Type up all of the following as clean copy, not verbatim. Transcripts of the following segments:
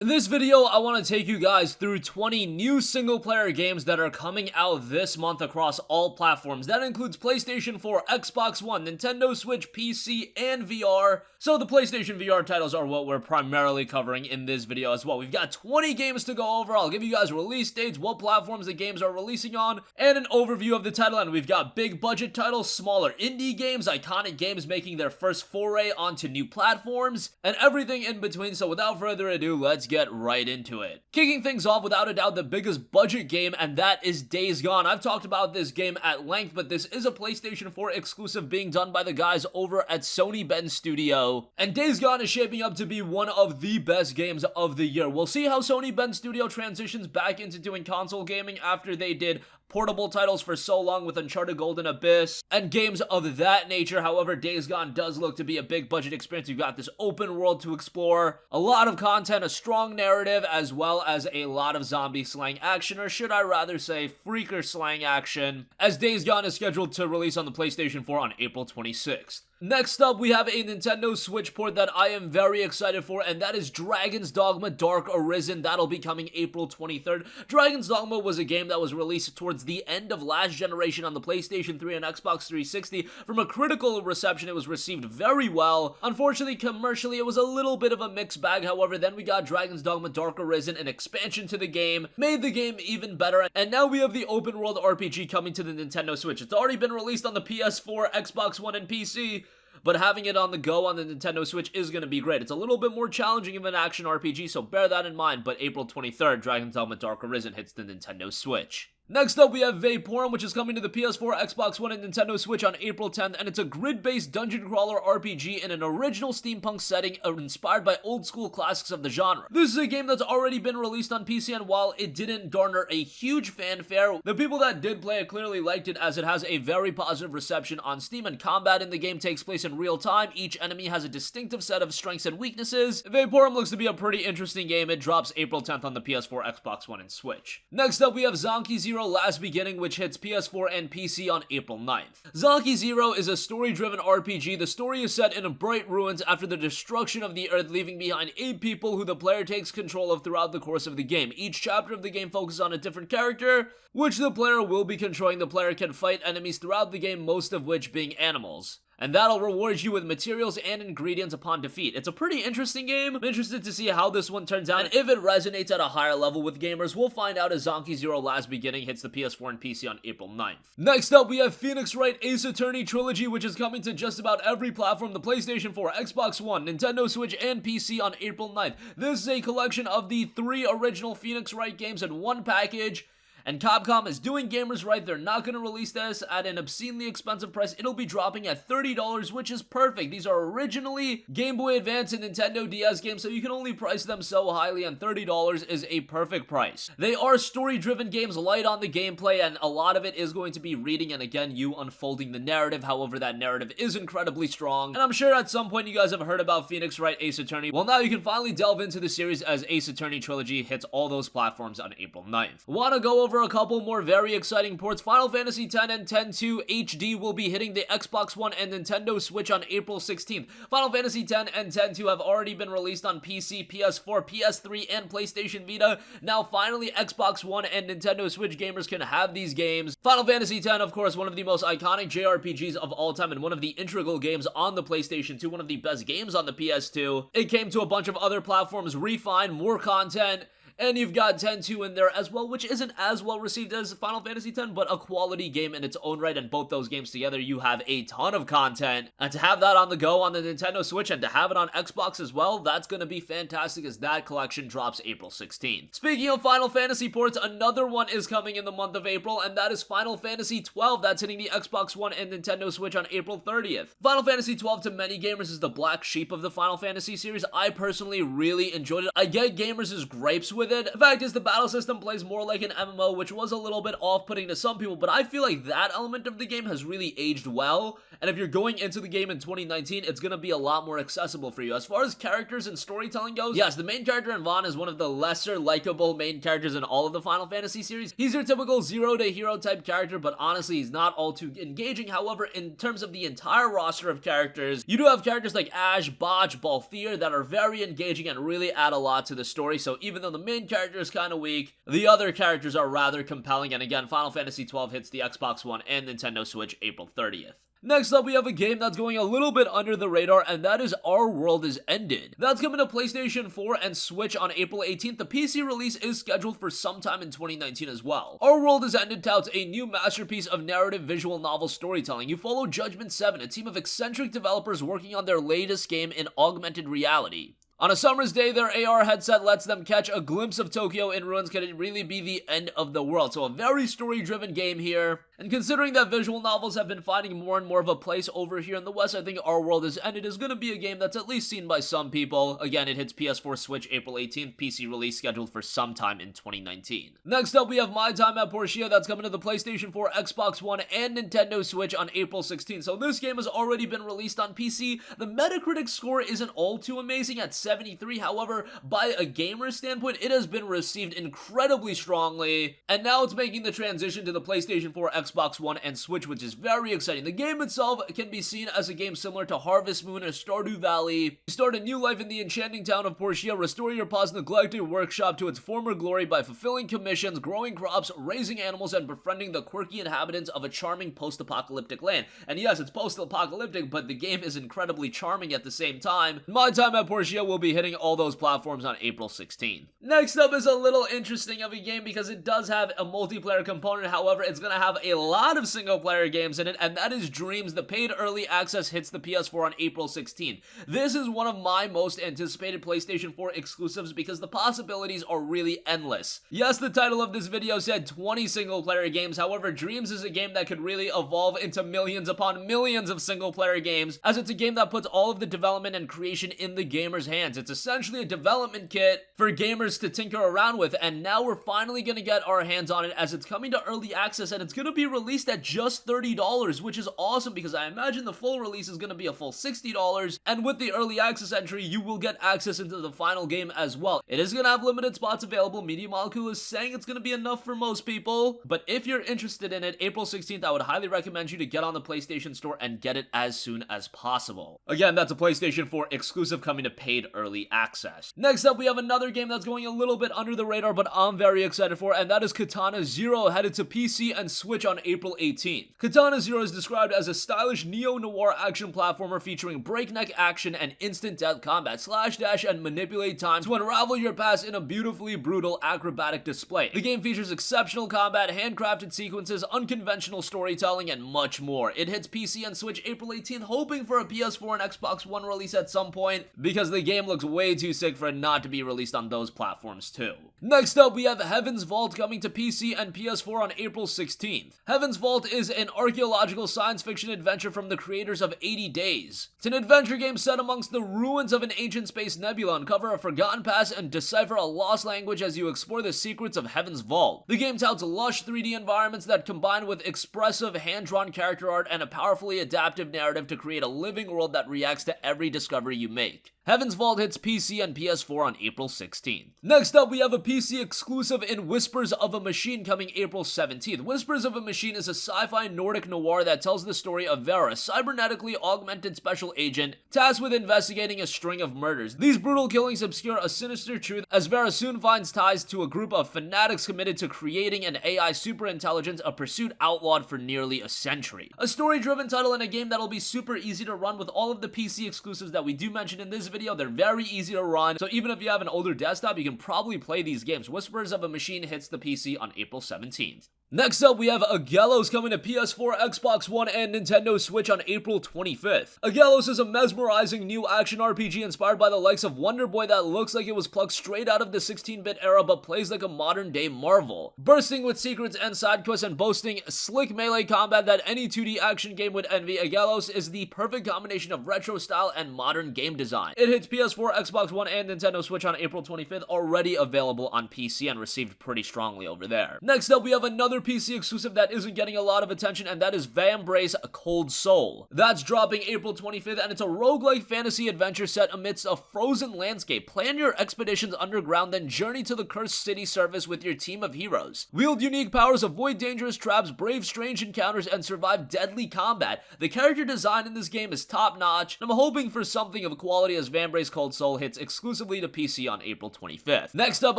In this video, I want to take you guys through 20 new single-player games that are coming out this month across all platforms. That includes PlayStation 4, Xbox One, Nintendo Switch, PC, and VR. So the PlayStation VR titles are what we're primarily covering in this video as well. We've got 20 games to go over. I'll give you guys release dates, what platforms the games are releasing on, and an overview of the title. And we've got big budget titles, smaller indie games, iconic games making their first foray onto new platforms, and everything in between. So without further ado, let's get right into it. Kicking things off, without a doubt, the biggest budget game, and that is Days Gone. I've talked about this game at length, but this is a PlayStation 4 exclusive being done by the guys over at Sony Bend Studio, and Days Gone is shaping up to be one of the best games of the year. We'll see how Sony Bend Studio transitions back into doing console gaming after they did portable titles for so long with Uncharted Golden Abyss and games of that nature. However, Days Gone does look to be a big budget experience. You've got this open world to explore, a lot of content, a strong narrative, as well as a lot of zombie slang action, or should I rather say freaker slang action, as Days Gone is scheduled to release on the PlayStation 4 on April 26th. Next up, we have a Nintendo Switch port that I am very excited for, and that is Dragon's Dogma Dark Arisen. That'll be coming April 23rd. Dragon's Dogma was a game that was released towards the end of last generation on the PlayStation 3 and Xbox 360. From a critical reception, it was received very well. Unfortunately, commercially, it was a little bit of a mixed bag. However, then we got Dragon's Dogma Dark Arisen, an expansion to the game, made the game even better, and now we have the open world RPG coming to the Nintendo Switch. It's already been released on the PS4, Xbox One, and PC, but having it on the go on the Nintendo Switch is going to be great. It's a little bit more challenging of an action RPG, so bear that in mind, but April 23rd, Dragon's Dogma Dark Arisen hits the Nintendo Switch. Next up, we have Vaporum, which is coming to the PS4, Xbox One, and Nintendo Switch on April 10th, and it's a grid-based dungeon crawler RPG in an original steampunk setting inspired by old-school classics of the genre. This is a game that's already been released on PC, and while it didn't garner a huge fanfare, the people that did play it clearly liked it, as it has a very positive reception on Steam, and combat in the game takes place in real time. Each enemy has a distinctive set of strengths and weaknesses. Vaporum looks to be a pretty interesting game. It drops April 10th on the PS4, Xbox One, and Switch. Next up, we have Zanki Zero Last Beginning, which hits PS4 and PC on April 9th. Zanki Zero is a story-driven RPG. The story is set in bright ruins after the destruction of the Earth, leaving behind 8 people who the player takes control of throughout the course of the game. Each chapter of the game focuses on a different character, which the player will be controlling. The player can fight enemies throughout the game, most of which being animals, and that'll reward you with materials and ingredients upon defeat. It's a pretty interesting game. I'm interested to see how this one turns out, and if it resonates at a higher level with gamers. We'll find out as Zanki Zero Last Beginning hits the PS4 and PC on April 9th. Next up, we have Phoenix Wright Ace Attorney Trilogy, which is coming to just about every platform, the PlayStation 4, Xbox One, Nintendo Switch, and PC on April 9th. This is a collection of the 3 original Phoenix Wright games in one package, and Capcom is doing gamers right. They're not going to release this at an obscenely expensive price. It'll be dropping at $30, which is perfect. These are originally Game Boy Advance and Nintendo DS games, so you can only price them so highly, and $30 is a perfect price. They are story-driven games, light on the gameplay, and a lot of it is going to be reading and, again, you unfolding the narrative. However, that narrative is incredibly strong, and I'm sure at some point you guys have heard about Phoenix Wright Ace Attorney. Well, now you can finally delve into the series as Ace Attorney Trilogy hits all those platforms on April 9th. Want to go over a couple more very exciting ports? Final Fantasy X and X-2 HD will be hitting the Xbox One and Nintendo Switch on April 16th. Final Fantasy X and X-2 have already been released on PC, PS4, PS3, and PlayStation Vita. Now finally Xbox One and Nintendo Switch gamers can have these games. Final Fantasy X, of course, one of the most iconic JRPGs of all time, and one of the integral games on the PlayStation 2, one of the best games on the PS2. It came to a bunch of other platforms, refined, more content, and you've got X-2 in there as well, which isn't as well received as Final Fantasy X, but a quality game in its own right, and both those games together, you have a ton of content. And to have that on the go on the Nintendo Switch, and to have it on Xbox as well, that's going to be fantastic, as that collection drops April 16th. Speaking of Final Fantasy ports, another one is coming in the month of April, and that is Final Fantasy XII. That's hitting the Xbox One and Nintendo Switch on April 30th. Final Fantasy XII, to many gamers, is the black sheep of the Final Fantasy series. I personally really enjoyed it. I get gamers' gripes with with it. The fact is, the battle system plays more like an MMO, which was a little bit off-putting to some people, but I feel like that element of the game has really aged well, and if you're going into the game in 2019, it's gonna be a lot more accessible for you. As far as characters and storytelling goes, yes, the main character in Vaughn is one of the lesser likable main characters in all of the Final Fantasy series. He's your typical zero to hero type character, but honestly, he's not all too engaging. However, in terms of the entire roster of characters, you do have characters like Ash, Botch, Balthier that are very engaging and really add a lot to the story. So even though the main character is kind of weak, the other characters are rather compelling. And again, Final Fantasy XII hits the Xbox One and Nintendo Switch April 30th. Next up, we have a game that's going a little bit under the radar, and that is Our World Is Ended. That's coming to PlayStation 4 and Switch on April 18th. The PC release is scheduled for sometime in 2019 as well. Our World Is Ended touts a new masterpiece of narrative visual novel storytelling. You follow Judgment 7, a team of eccentric developers working on their latest game in augmented reality. On a summer's day, their AR headset lets them catch a glimpse of Tokyo in ruins. Could it really be the end of the world? So a very story-driven game here. And considering that visual novels have been finding more and more of a place over here in the West, I think Our World Is Ended is going to be a game that's at least seen by some people. Again, it hits PS4 Switch April 18th, PC release scheduled for sometime in 2019. Next up, we have My Time at Portia. That's coming to the PlayStation 4, Xbox One, and Nintendo Switch on April 16th. So this game has already been released on PC. The Metacritic score isn't all too amazing at 73. However, by a gamer standpoint, it has been received incredibly strongly, and now it's making the transition to the PlayStation 4, Xbox One, and Switch, which is very exciting. The game itself can be seen as a game similar to Harvest Moon or Stardew Valley. You start a new life in the enchanting town of Portia, restore your pa's neglected workshop to its former glory by fulfilling commissions, growing crops, raising animals, and befriending the quirky inhabitants of a charming post-apocalyptic land. And yes, it's post-apocalyptic, but the game is incredibly charming at the same time. My Time at Portia will be hitting all those platforms on April 16th. Next up is a little interesting of a game because it does have a multiplayer component. However, it's going to have a lot of single player games in it, and that is Dreams. The paid early access hits the PS4 on April 16th. This is one of my most anticipated PlayStation 4 exclusives because the possibilities are really endless. Yes, the title of this video said 20 single player games. However, Dreams is a game that could really evolve into millions upon millions of single player games, as it's a game that puts all of the development and creation in the gamer's hands. It's essentially a development kit for gamers to tinker around with, and now we're finally going to get our hands on it as it's coming to early access, and it's going to be released at just $30, which is awesome because I imagine the full release is going to be a full $60, and with the early access entry, you will get access into the final game as well. It is going to have limited spots available. Media Molecule is saying it's going to be enough for most people, but if you're interested in it, April 16th, I would highly recommend you to get on the PlayStation Store and get it as soon as possible. Again, that's a PlayStation 4 exclusive coming to paid early access. Next up, we have another game that's going a little bit under the radar, but I'm very excited for, and that is Katana Zero, headed to PC and Switch on April 18th. Katana Zero is described as a stylish neo-noir action platformer featuring breakneck action and instant death combat, slash dash and manipulate time to unravel your past in a beautifully brutal acrobatic display. The game features exceptional combat, handcrafted sequences, unconventional storytelling, and much more. It hits PC and Switch April 18th, hoping for a PS4 and Xbox One release at some point, because the game looks way too sick for it not to be released on those platforms too. Next up, we have Heaven's Vault coming to PC and PS4 on April 16th. Heaven's Vault is an archaeological science fiction adventure from the creators of 80 Days. It's an adventure game set amongst the ruins of an ancient space nebula. Uncover a forgotten past and decipher a lost language as you explore the secrets of Heaven's Vault. The game touts lush 3D environments that combine with expressive hand-drawn character art and a powerfully adaptive narrative to create a living world that reacts to every discovery you make. Heaven's Vault hits PC and PS4 on April 16th. Next up, we have a PC exclusive in Whispers of a Machine coming April 17th. Whispers of a Machine is a sci-fi Nordic noir that tells the story of Vera, a cybernetically augmented special agent tasked with investigating a string of murders. These brutal killings obscure a sinister truth as Vera soon finds ties to a group of fanatics committed to creating an AI superintelligence, a pursuit outlawed for nearly a century. A story-driven title and a game that'll be super easy to run with all of the PC exclusives that we do mention in this video. They're very easy to run, so even if you have an older desktop, you can probably play these games. Whispers of a Machine hits the PC on April 17th. Next up, we have Aggelos coming to PS4, Xbox One, and Nintendo Switch on April 25th. Aggelos is a mesmerizing new action RPG inspired by the likes of Wonder Boy that looks like it was plucked straight out of the 16-bit era but plays like a modern-day Marvel. Bursting with secrets and side quests and boasting slick melee combat that any 2D action game would envy, Aggelos is the perfect combination of retro style and modern game design. It hits PS4, Xbox One, and Nintendo Switch on April 25th, already available on PC and received pretty strongly over there. Next up, we have another PC exclusive that isn't getting a lot of attention, and that is Vambrace Cold Soul. That's dropping April 25th, and it's a roguelike fantasy adventure set amidst a frozen landscape. Plan your expeditions underground, then journey to the cursed city surface with your team of heroes. Wield unique powers, avoid dangerous traps, brave strange encounters, and survive deadly combat. The character design in this game is top-notch, and I'm hoping for something of quality as Vambrace Cold Soul hits exclusively to PC on April 25th. Next up,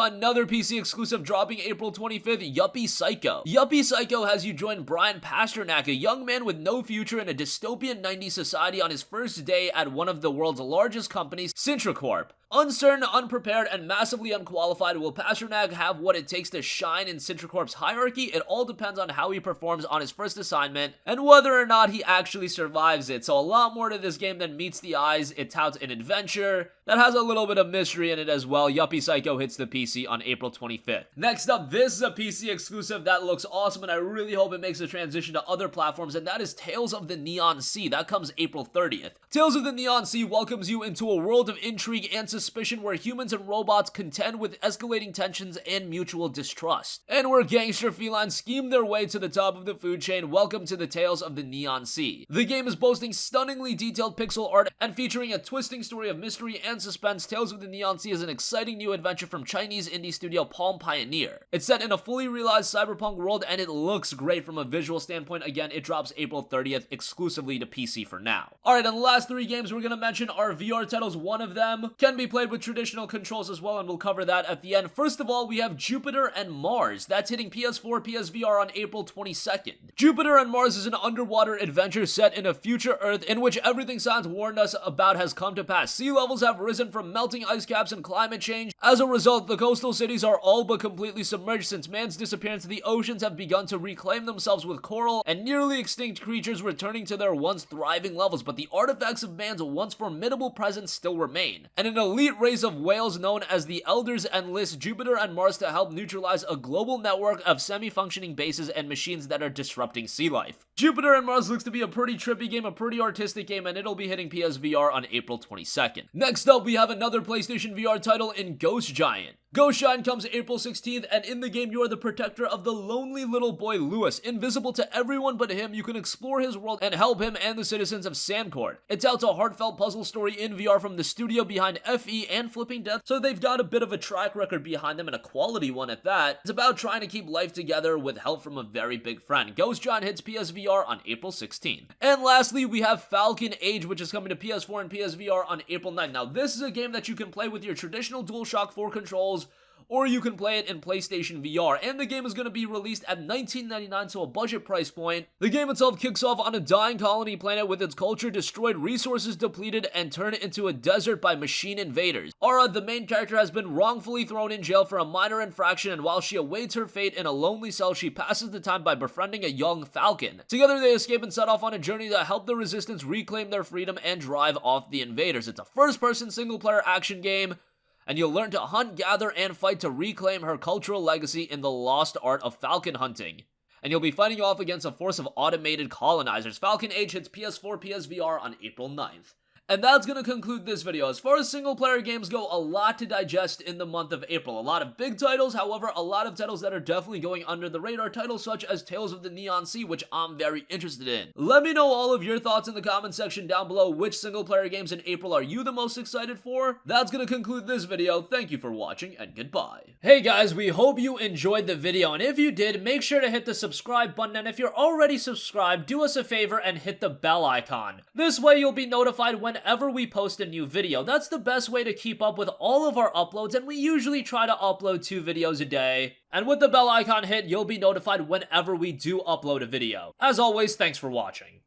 another PC exclusive dropping April 25th, Yuppie Psycho. Yuppie Psycho has you join Brian Pasternak, a young man with no future in a dystopian 90s society, on his first day at one of the world's largest companies, Sintracorp. Uncertain, unprepared, and massively unqualified, will Pasternak have what it takes to shine in Sintracorp's hierarchy? It all depends on how he performs on his first assignment and whether or not he actually survives it. So a lot more to this game than meets the eyes. It touts an adventure that has a little bit of mystery in it as well. Yuppie Psycho hits the PC on April 25th. Next up, this is a PC exclusive that looks awesome, and I really hope it makes a transition to other platforms, and that is Tales of the Neon Sea. That comes April 30th. Tales of the Neon Sea welcomes you into a world of intrigue and suspicion where humans and robots contend with escalating tensions and mutual distrust. And where gangster felines scheme their way to the top of the food chain, welcome to the Tales of the Neon Sea. The game is boasting stunningly detailed pixel art and featuring a twisting story of mystery and suspense. Tales of the Neon Sea is an exciting new adventure from Chinese indie studio Palm Pioneer. It's set in a fully realized cyberpunk world, and it looks great from a visual standpoint. Again, it drops April 30th exclusively to PC for now. Alright, and the last three games we're going to mention are VR titles. One of them can be played with traditional controls as well, and we'll cover that at the end. First of all, we have Jupiter and Mars. That's hitting PS4, PSVR on April 22nd. Jupiter and Mars is an underwater adventure set in a future Earth in which everything science warned us about has come to pass. Sea levels have risen from melting ice caps and climate change. As a result, the coastal cities are all but completely submerged. Since man's disappearance, the oceans have begun to reclaim themselves with coral and nearly extinct creatures returning to their once thriving levels, but the artifacts of man's once formidable presence still remain. And an elite race of whales known as the Elders enlist Jupiter and Mars to help neutralize a global network of semi-functioning bases and machines that are disrupting sea life. Jupiter and Mars looks to be a pretty trippy game, a pretty artistic game, and it'll be hitting PSVR on April 22nd. Next up, we have another PlayStation VR title in Ghost Giant. Ghost Giant comes April 16th, and in the game you are the protector of the lonely little boy Lewis. Invisible to everyone but him, you can explore his world and help him and the citizens of Sandcourt. It's out a heartfelt puzzle story in VR from the studio behind FE and Flipping Death, so they've got a bit of a track record behind them, and a quality one at that. It's about trying to keep life together with help from a very big friend. Ghost Giant hits PSVR on April 16th. And lastly, we have Falcon Age, which is coming to PS4 and PSVR on April 9th. Now, this is a game that you can play with your traditional DualShock 4 controls, or you can play it in PlayStation VR, and the game is going to be released at $19.99, so a budget price point. The game itself kicks off on a dying colony planet with its culture destroyed, resources depleted, and turned into a desert by machine invaders. Aura, the main character, has been wrongfully thrown in jail for a minor infraction, and while she awaits her fate in a lonely cell, she passes the time by befriending a young Falcon. Together they escape and set off on a journey to help the resistance reclaim their freedom and drive off the invaders. It's a first-person single-player action game, and you'll learn to hunt, gather, and fight to reclaim her cultural legacy in the lost art of falcon hunting. And you'll be fighting off against a force of automated colonizers. Falcon Age hits PS4, PSVR on April 9th. And that's going to conclude this video. As far as single-player games go, a lot to digest in the month of April. A lot of big titles, however, a lot of titles that are definitely going under the radar. Titles such as Tales of the Neon Sea, which I'm very interested in. Let me know all of your thoughts in the comment section down below. Which single-player games in April are you the most excited for? That's going to conclude this video. Thank you for watching, and goodbye. Hey guys, we hope you enjoyed the video, and if you did, make sure to hit the subscribe button, and if you're already subscribed, do us a favor and hit the bell icon. This way you'll be notified whenever we post a new video. That's the best way to keep up with all of our uploads, and we usually try to upload 2 videos a day. And with the bell icon hit, you'll be notified whenever we do upload a video. As always, thanks for watching.